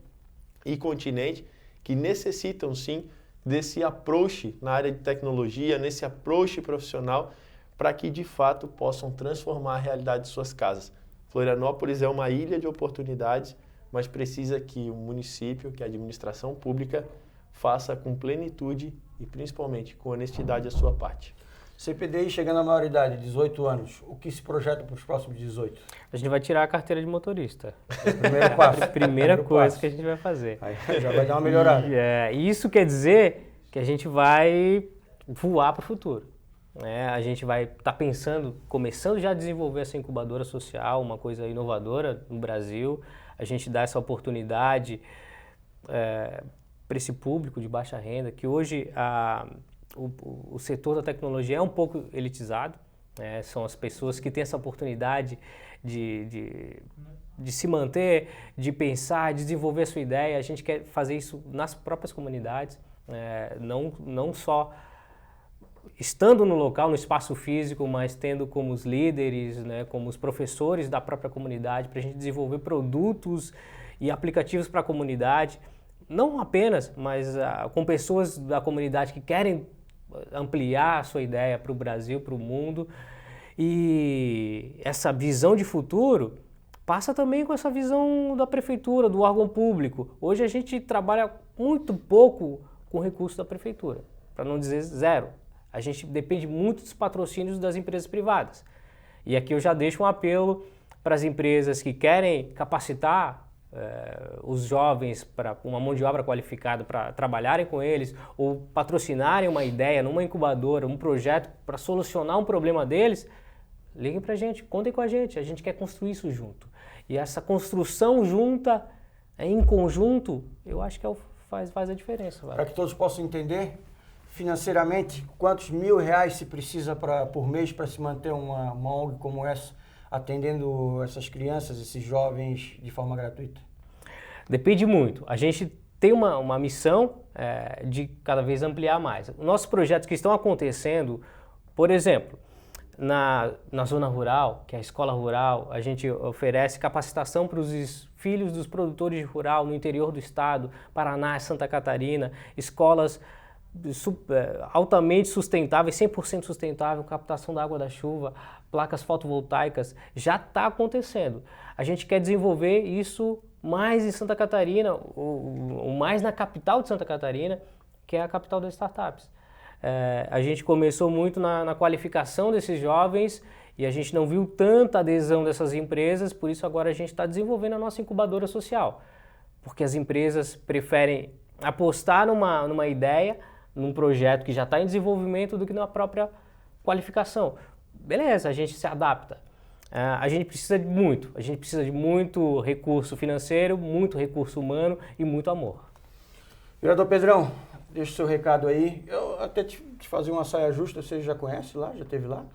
e continente que necessitam sim desse approach na área de tecnologia, nesse approach profissional, para que de fato possam transformar a realidade de suas casas. Florianópolis é uma ilha de oportunidades, mas precisa que o município, que a administração pública, faça com plenitude e principalmente com honestidade a sua parte. CPDI chegando à maioridade, 18 anos, o que se projeta para os próximos 18? A gente vai tirar a carteira de motorista. Primeiro passo. Primeira coisa que a gente vai fazer. Aí já vai dar uma melhorada. E isso quer dizer que a gente vai voar para o futuro. A gente vai estar pensando, começando já a desenvolver essa incubadora social, uma coisa inovadora no Brasil. A gente dá essa oportunidade para esse público de baixa renda, que hoje o setor da tecnologia é um pouco elitizado, são as pessoas que têm essa oportunidade de se manter, de pensar, de desenvolver a sua ideia. A gente quer fazer isso nas próprias comunidades, não só estando no local, no espaço físico, mas tendo como os líderes, como os professores da própria comunidade, para a gente desenvolver produtos e aplicativos para a comunidade, não apenas, mas com pessoas da comunidade que querem ampliar a sua ideia para o Brasil, para o mundo. E essa visão de futuro passa também com essa visão da prefeitura, do órgão público. Hoje a gente trabalha muito pouco com recursos da prefeitura, para não dizer zero. A gente depende muito dos patrocínios das empresas privadas. E aqui eu já deixo um apelo para as empresas que querem capacitar os jovens para uma mão de obra qualificada para trabalharem com eles ou patrocinarem uma ideia numa incubadora, um projeto para solucionar um problema deles, liguem para a gente, contem com a gente quer construir isso junto. E essa construção junta, em conjunto, eu acho que faz a diferença. Para que todos possam entender, financeiramente, quantos R$1.000 se precisa por mês para se manter uma ONG como essa, atendendo essas crianças, esses jovens de forma gratuita? Depende muito. A gente tem uma missão de cada vez ampliar mais. Nossos projetos que estão acontecendo, por exemplo, na zona rural, que é a escola rural, a gente oferece capacitação para os filhos dos produtores rural no interior do estado, Paraná, Santa Catarina, escolas altamente sustentáveis, 100% sustentável, captação da água da chuva, placas fotovoltaicas, já está acontecendo. A gente quer desenvolver isso mais em Santa Catarina, ou mais na capital de Santa Catarina, que é a capital das startups. A gente começou muito na qualificação desses jovens e a gente não viu tanta adesão dessas empresas, por isso agora a gente está desenvolvendo a nossa incubadora social. porque as empresas preferem apostar numa ideia, num projeto que já está em desenvolvimento do que na própria qualificação. Beleza, a gente se adapta. A gente precisa de muito recurso financeiro, muito recurso humano e muito amor. Vereador Pedrão, deixa o seu recado aí. Eu até te fazer uma saia justa, você já conhece lá? Já esteve lá?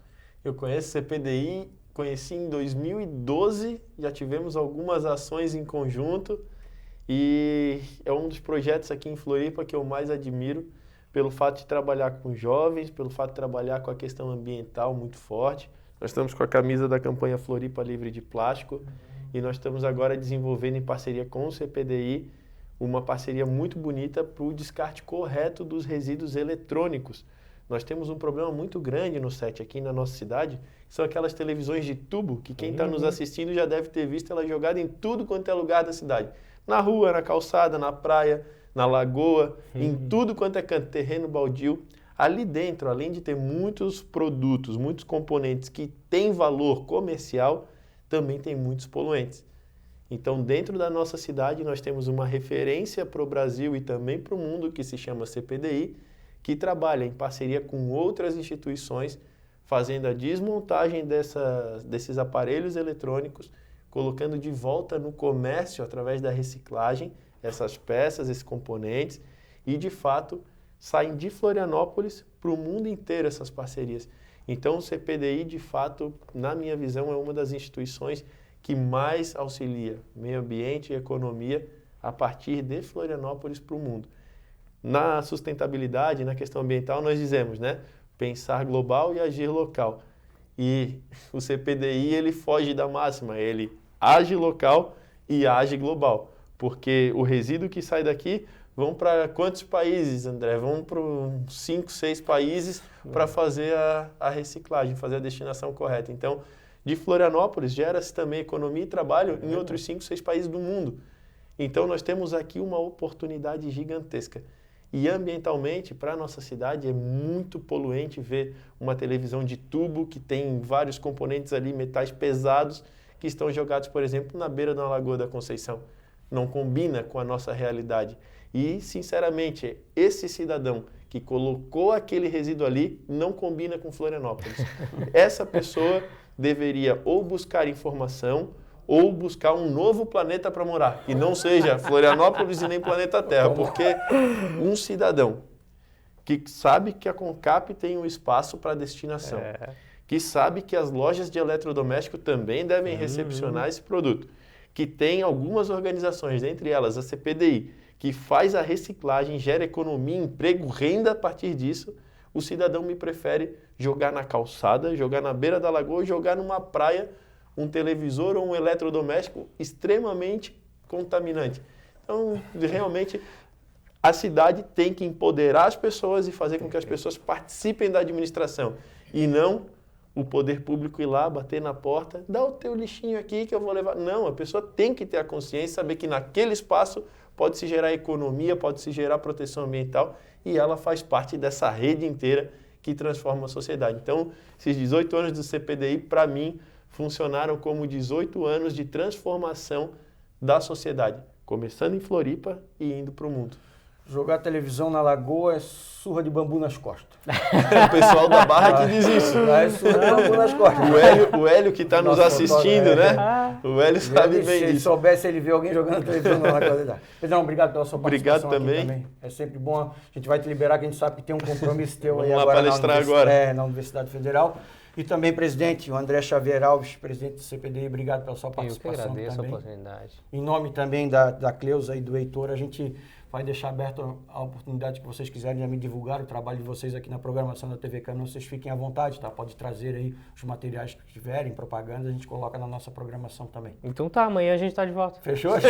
Eu conheço CPDI, conheci em 2012, já tivemos algumas ações em conjunto e é um dos projetos aqui em Floripa que eu mais admiro pelo fato de trabalhar com jovens, pelo fato de trabalhar com a questão ambiental muito forte. Nós estamos com a camisa da campanha Floripa Livre de Plástico e nós estamos agora desenvolvendo em parceria com o CPDI uma parceria muito bonita para o descarte correto dos resíduos eletrônicos. Nós temos um problema muito grande no SET aqui na nossa cidade, que são aquelas televisões de tubo que quem está nos assistindo já deve ter visto ela jogada em tudo quanto é lugar da cidade. Na rua, na calçada, na praia, na lagoa, em tudo quanto é canto, terreno baldio. Ali dentro, além de ter muitos produtos, muitos componentes que têm valor comercial, também tem muitos poluentes. Então, dentro da nossa cidade, nós temos uma referência para o Brasil e também para o mundo que se chama CPDI, que trabalha em parceria com outras instituições, fazendo a desmontagem desses aparelhos eletrônicos, colocando de volta no comércio, através da reciclagem, essas peças, esses componentes, e, de fato, saem de Florianópolis para o mundo inteiro essas parcerias. Então, o CPDI, de fato, na minha visão, é uma das instituições que mais auxilia meio ambiente e economia a partir de Florianópolis para o mundo. Na sustentabilidade, na questão ambiental, nós dizemos, né? Pensar global e agir local. E o CPDI, ele foge da máxima, ele age local e age global. Porque o resíduo que sai daqui vão para quantos países, André? Vão para 5, 6 países para fazer a reciclagem, fazer a destinação correta. Então, de Florianópolis gera-se também economia e trabalho em outros 5, 6 países do mundo. Então, nós temos aqui uma oportunidade gigantesca. E ambientalmente, para a nossa cidade, é muito poluente ver uma televisão de tubo que tem vários componentes ali, metais pesados, que estão jogados, por exemplo, na beira da Lagoa da Conceição. Não combina com a nossa realidade. E, sinceramente, esse cidadão que colocou aquele resíduo ali não combina com Florianópolis. Essa pessoa deveria ou buscar informação ou buscar um novo planeta para morar, que não seja Florianópolis e nem planeta Terra, porque um cidadão que sabe que a Concap tem um espaço para destinação, que sabe que as lojas de eletrodoméstico também devem recepcionar esse produto, que tem algumas organizações, dentre elas a CPDI, que faz a reciclagem, gera economia, emprego, renda a partir disso, o cidadão me prefere jogar na calçada, jogar na beira da lagoa, jogar numa praia um televisor ou um eletrodoméstico extremamente contaminante. Então, realmente, a cidade tem que empoderar as pessoas e fazer com que as pessoas participem da administração e não o poder público ir lá, bater na porta, dá o teu lixinho aqui que eu vou levar. Não, a pessoa tem que ter a consciência, saber que naquele espaço pode-se gerar economia, pode-se gerar proteção ambiental e ela faz parte dessa rede inteira que transforma a sociedade. Então, esses 18 anos do CPDI, para mim, funcionaram como 18 anos de transformação da sociedade, começando em Floripa e indo para o mundo. Jogar televisão na lagoa é surra de bambu nas costas. O pessoal da Barra que diz isso. É surra de bambu nas costas. O Hélio que está nos assistindo, né? O Hélio sabe bem disso. Se ele soubesse, ele vê alguém jogando televisão na lagoa. Pedrão, obrigado pela sua participação. Obrigado também. É sempre bom. A gente vai te liberar, que a gente sabe que tem um compromisso teu aí Vamos agora lá palestrar agora. Na Universidade Federal. E também, presidente, o André Xavier Alves, presidente do CPDI, obrigado pela sua participação. Eu que agradeço também. a oportunidade. Em nome também da Cleusa e do Heitor, a gente vai deixar aberto a oportunidade que vocês quiserem me divulgar o trabalho de vocês aqui na programação da TV Câmara. Vocês fiquem à vontade, tá? Pode trazer aí os materiais que tiverem, propaganda, a gente coloca na nossa programação também. Então tá, amanhã a gente tá de volta. Fechou? Aí.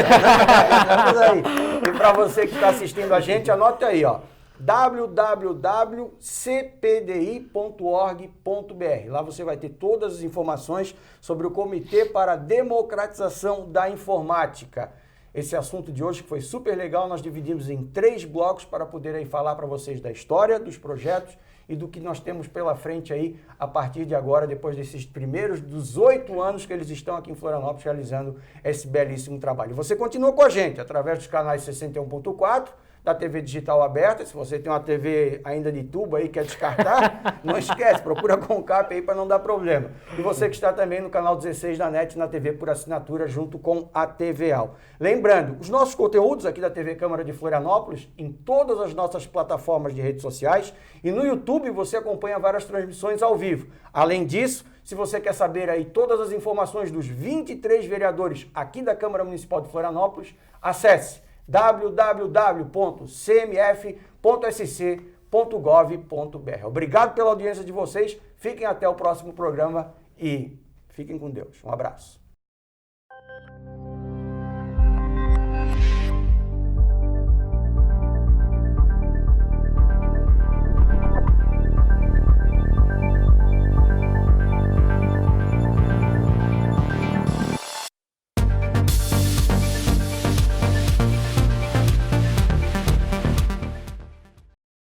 E para você que está assistindo a gente, anote aí, ó. www.cpdi.org.br. Lá você vai ter todas as informações sobre o Comitê para a Democratização da Informática. esse assunto de hoje, que foi super legal. Nós dividimos em 3 blocos para poder aí falar para vocês da história, dos projetos e do que nós temos pela frente aí a partir de agora, depois desses primeiros 18 anos que eles estão aqui em Florianópolis realizando esse belíssimo trabalho. Você continua com a gente através dos canais 61.4, da TV digital aberta. Se você tem uma TV ainda de tubo aí, quer descartar, não esquece, procura Concap aí para não dar problema. E você que está também no canal 16 da NET, na TV por assinatura, junto com a TVAL. Lembrando, os nossos conteúdos aqui da TV Câmara de Florianópolis, em todas as nossas plataformas de redes sociais, e no YouTube você acompanha várias transmissões ao vivo. Além disso, se você quer saber aí todas as informações dos 23 vereadores aqui da Câmara Municipal de Florianópolis, acesse www.cmf.sc.gov.br. Obrigado pela audiência de vocês, fiquem até o próximo programa e fiquem com Deus. Um abraço.